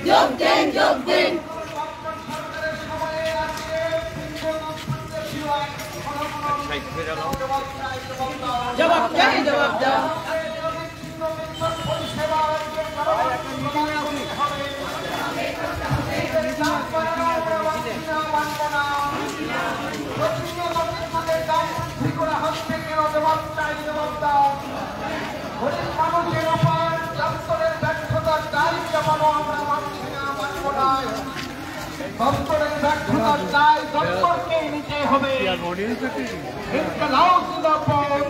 যোগ দিন যোগ দিন জবাব চাই জবাব দাও মানুষের উপর দপ্তরের ব্যর্থতার দায় চাপানো আমরা মানছি না, মানব না। দপ্তরের ব্যর্থতার দায় দপ্তরকে নিতে হবে। ইনকলাব জিন্দাবাদ,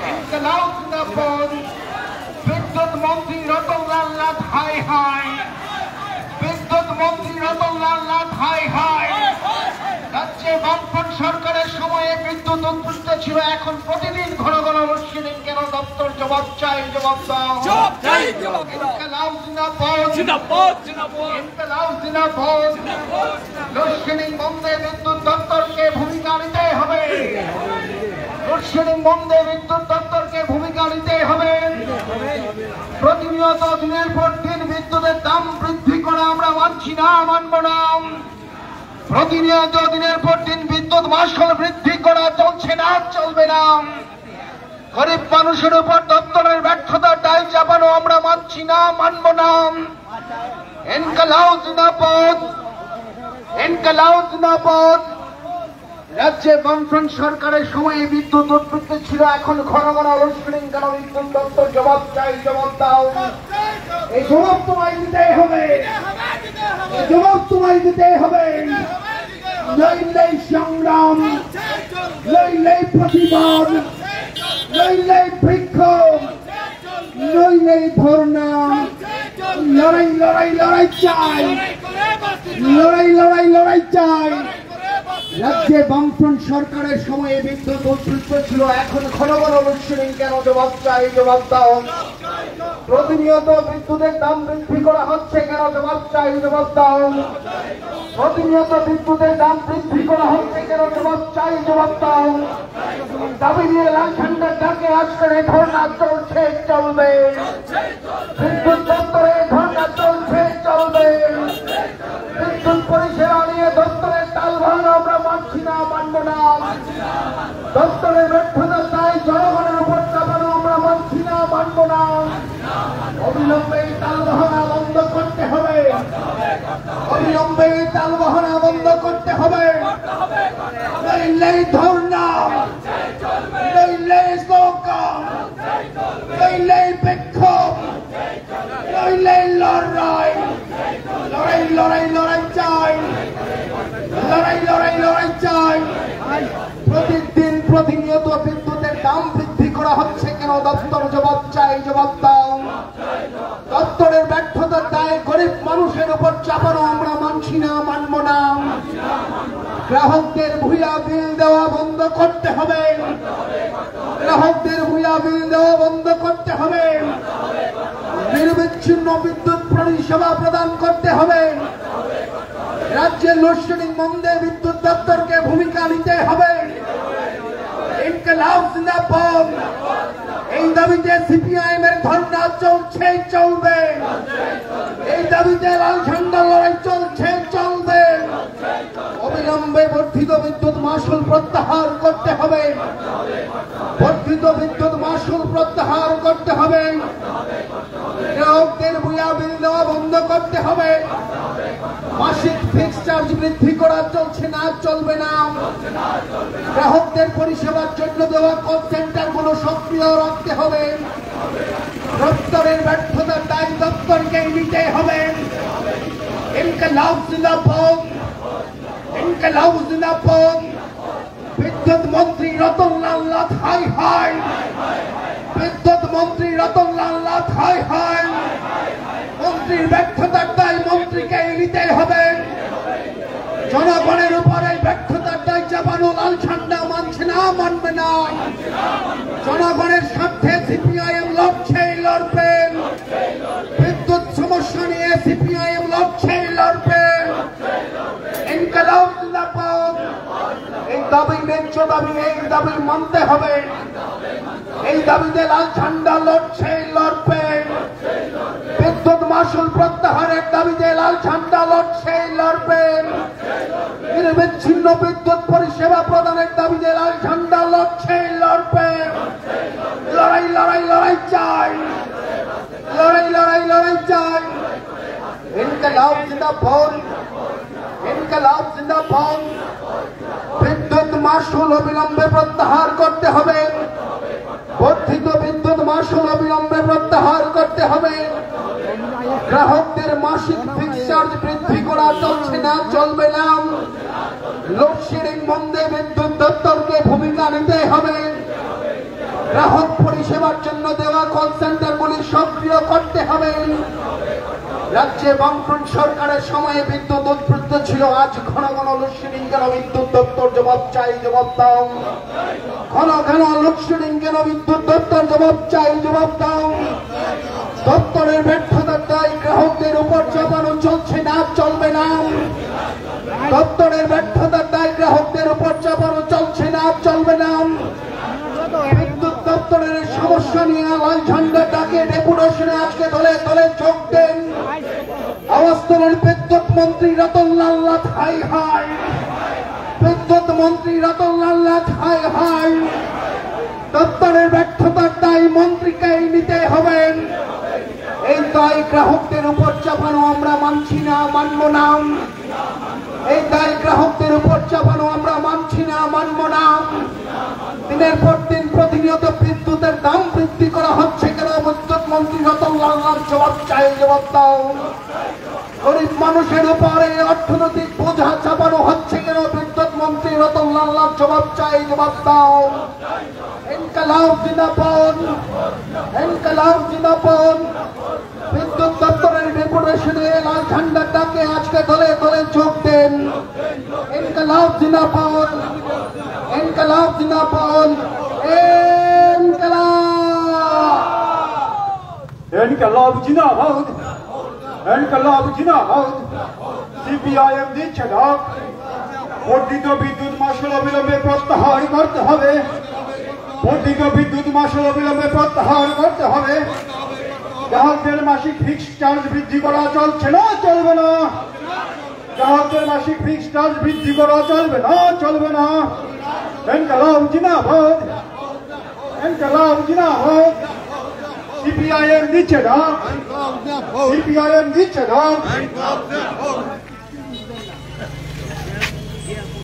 ইনকলাব জিন্দাবাদ। বিদ্যুৎ মন্ত্রী রতনলাল নাথ হাই হাই, বিদ্যুৎ মন্ত্রী রতনলাল নাথ হাই হাই। রাজ্যে বামফ্রন্ট সরকারের সময়ে বিদ্যুৎ উৎপৃষ্ট ছিল, এখন প্রতিদিন ঘন ঘন লোডশেডিং কেন? দপ্তর জবাব চাই, জবাব দাও। ইনকলাব জিন্দাবাদ, ইনকলাব জিন্দাবাদ। লোডশেডিং বন্ধে বিদ্যুৎ দপ্তরকে ভূমিকা নিতে হবে, লোডশেডিং বন্ধে বিদ্যুৎ দপ্তরকে ভূমিকা নিতে হবে। প্রতিনিয়ত দিনের পর দিন বিদ্যুতের দাম বৃদ্ধি করা আমরা মানছি না, মানব না। প্রতিনিয়ত দিনের পর দিন বিদ্যুৎ মাশুল বৃদ্ধি করা চলছে না, চলবে না। গরিব মানুষের উপর দপ্তরের ব্যর্থতার দায় চাপানো আমরা মানছি না, মানব না। ইনকলাব জিন্দাবাদ, ইনকলাব জিন্দাবাদ। রাজ্যে বামফ্রন্ট সরকারের সময়ে বিদ্যুৎ উৎপৃষ্ট ছিল, এখন ঘন ঘন লোডশেডিং কেন? বিদ্যুৎ দপ্তর জবাব চাই, জবাব দাও। এই জবাব তোমায় দিতে হবে, এই জবাব তোমায় দিতে হবে। নইলে সংগ্রাম, নইলে প্রতিবাদ, নইলে বিক্ষোভ, নইলে ধর্ণা। লড়াই লড়াই লড়াই চাই, লড়াই লড়াই লড়াই চাই। রাজ্যে বামফ্রন্ট সরকারের সময়ে বিদ্যুৎ উৎপৃষ্ট ছিল, এখন ঘন ঘন লোডশেডিং কেন? জবাব চাই, জবাব দাও। প্রতিনিয়ত বিদ্যুতের দাম বৃদ্ধি করা হচ্ছে কেন? জবাব চাই, জবাব দাও। প্রতিনিয়ত বিদ্যুতের দাম বৃদ্ধি করা হচ্ছে কেন? জবাব চাই, জবাব দাও। দাবি নিয়ে লাল ঝান্ডার ডাকে আজকের এই ধর্ণা চলছে, চলবে। বিদ্যুৎ দপ্তরে ধর্ণা চলছে, চলবে। বিদ্যুৎ পরিষেবা নিয়ে দপ্তরের তাল ভাঙা আমরা মানছি না, মানব না। দপ্তরের ব্যর্থতার দায় জনগণের উপর চাপানো আমরা মানছি না, মানব না। অবিলম্বে তাল বাহানা বন্ধ করতে হবে, অবিলম্বে তাল বাহানা বন্ধ করতে হবে। নইলে ধর্ণা, নইলে স্লোগান, নইলে বিক্ষোভ, নইলে লড়াই। লড়াই লড়াই লড়াই চাই, লড়াই লড়াই লড়াই চাই। প্রতিদিন প্রতিনিয়ত বিদ্যুতের দাম বৃদ্ধি করা হচ্ছে কেন? দপ্তর জবাব চাই, জবাব দাও। দপ্তরের ব্যর্থতার দায় গরিব মানুষের উপর চাপানো আমরা মানছি না, মানব না। গ্রাহকদের ভুয়া বিল দেওয়া বন্ধ করতে হবে, গ্রাহকদের ভুয়া বিল দেওয়া বন্ধ করতে হবে। নিরবিচ্ছিন্ন বিদ্যুৎ পরিষেবা প্রদান করতে হবে। রাজ্যের লোডশেডিং বন্ধে বিদ্যুৎ দপ্তরকে ভূমিকা নিতে হবে। ইনকলাব জিন্দাবাদ। এই দাবিতে সিপিআইএম এর ধর্ণা চলছে, চলবে। এই দাবিতে লাল ঝান্ডা লড়াই চলছে, চলবে। অবিলম্বে বর্ধিত বিদ্যুৎ মাশুল প্রত্যাহার করতে হবে, বর্ধিত বিদ্যুৎ মাশুল প্রত্যাহার করতে হবে। গ্রাহকদের ভুয়া বিল দেওয়া বন্ধ করতে হবে। মাসিক ফিক্সড চার্জ বৃদ্ধি করা চলছে না, চলবে না। গ্রাহকদের পরিষেবার জন্য দেওয়া কল সেন্টার গুলো সক্রিয় রাখতে হবে। দপ্তরের ব্যর্থতার দায় দপ্তরকে নিতে হবে। ইনকলাব জিন্দাবাদ, ইনকলাব জিন্দাবাদ। বিদ্যুৎ মন্ত্রী রতনলাল নাথ হাই হাই, বিদ্যুৎ মন্ত্রী রতনলাল নাথ হাই হাই। মন্ত্রীর ব্যর্থতার দায় মন্ত্রীকে নিতে হবে। জনগণের উপরে ব্যর্থতার দায় চাপানো লাল ঝান্ডা মানছে না, মানবে না। জনগণের স্বার্থে সিপিআইএম লড়ছে, লড়বে। বিদ্যুৎ সমস্যা নিয়ে সিপিআইএম লড়ছে, লড়বে। ইনকলাব জিন্দাবাদ। এই দাবি ন্যায্য দাবি, এই দাবি মানতে হবে। এই দাবিতে লাল ঝান্ডা লড়ছে, লড়বে। বিদ্যুৎ মাসুল প্রত্যাহারের দাবিতে লাল ঝান্ডা লড়বেন। নিরবিচ্ছিন্ন বিদ্যুৎ পরিষেবা প্রদানের দাবিতে লাল ঝান্ডা লড়বেন। লড়াই লড়াই লড়াই চাই, লড়াই লড়াই লড়াই চাই। ইনকলাব জিন্দাবাদ, ইনকলাব জিন্দাবাদ। বিদ্যুৎ মাসুল অবিলম্বে প্রত্যাহার করতে হবে, বর্ধিত বিদ্যুৎ মাসুল অবিলম্বে প্রত্যাহার করতে হবে। গ্রাহকদের মাসিক ফিক্স চার্জ বৃদ্ধি করা চলছে না, চলবে না। লোডশেডিং বন্ধে বিদ্যুৎ দপ্তরকে ভূমিকা নিতে হবে। গ্রাহক পরিষেবার জন্য দেওয়া কল সেন্টারগুলি সক্রিয় করতে হবে। রাজ্যে বামফ্রন্ট সরকারের সময়ে বিদ্যুৎ উৎপৃষ্ট ছিল, আজ ঘন ঘন লোডশেডিং কেন? বিদ্যুৎ দপ্তর জবাব চাই, জবাব দাও। ঘন ঘন লোডশেডিং কেন? বিদ্যুৎ দপ্তর জবাব চাই, জবাব দাও। দপ্তরের ব্যর্থতার দায় গ্রাহকদের উপর চাপানো চলছে না, চলবে না। দপ্তরের ব্যর্থতার দায় গ্রাহকদের উপর চাপানো চলছে না, চলবে না। বিদ্যুৎ দপ্তরের সমস্যা নিয়ে লাল ঝান্ডা ডাকে ডেপুটেশনে আজকে দলে দলে যোগ দেন। আওয়াজ তোলেন বিদ্যুৎ মন্ত্রী রতনলাল নাথ, হাই হাই। বিদ্যুৎ মন্ত্রী রতনলাল নাথ, হাই হাই। দপ্তরের ব্যর্থতার দায় মন্ত্রীকেই নিতে হবে। এই দায় গ্রাহকদের উপর চাপানো আমরা মানছি না, মানব না। এই দায় গ্রাহকদের উপর চাপানো আমরা মানছি না, মানব না। দিনের পর দিন প্রতিনিয়ত বিদ্যুতের দাম বৃদ্ধি করা হচ্ছে কেন? বিদ্যুৎ মন্ত্রী রতনলাল নাথ জবাব চাই, জবাব দাও। গরিব মানুষের উপরে অর্থনৈতিক বোঝা চাপানো হচ্ছে কেন? বিদ্যুৎ মন্ত্রী রতনলাল নাথ জবাব চাই, জবাব দাও। ইনকলাব জিন্দাবাদ, ইনকলাব জিন্দাবাদ। বিদ্যুৎ দপ্তরের ডেপুটেশনে লাল ঝান্ডা ডাকে আজকে দলে দলে যোগ দেন। ইনকলাব জিন্দাবাদ, ইনকলাব জিন্দাবাদ, ইনকলাব, ইনকলাব জিন্দাবাদ, ইনকলাব জিন্দাবাদ। সিপিআইএম দিচ্ছে ডাক, বর্ধিত বিদ্যুৎ মাসুল অবিলম্বে প্রত্যাহার করতে হবে। বর্ধিত বিদ্যুৎ মাসুল অবিলম্বে প্রত্যাহার করতে হবে। গ্রাহকদের মাসিক ফিক্সড চার্জ বৃদ্ধি করা চলছে না, চলবে না। গ্রাহকদের মাসিক ফিক্সড চার্জ বৃদ্ধি করা চলবে না, চলবে না। ইনকলাব জিন্দাবাদ, ইনকলাব জিন্দাবাদ। সিপিআইএম দিচ্ছে ডাক, সিপিআইএম দিচ্ছে ডাক।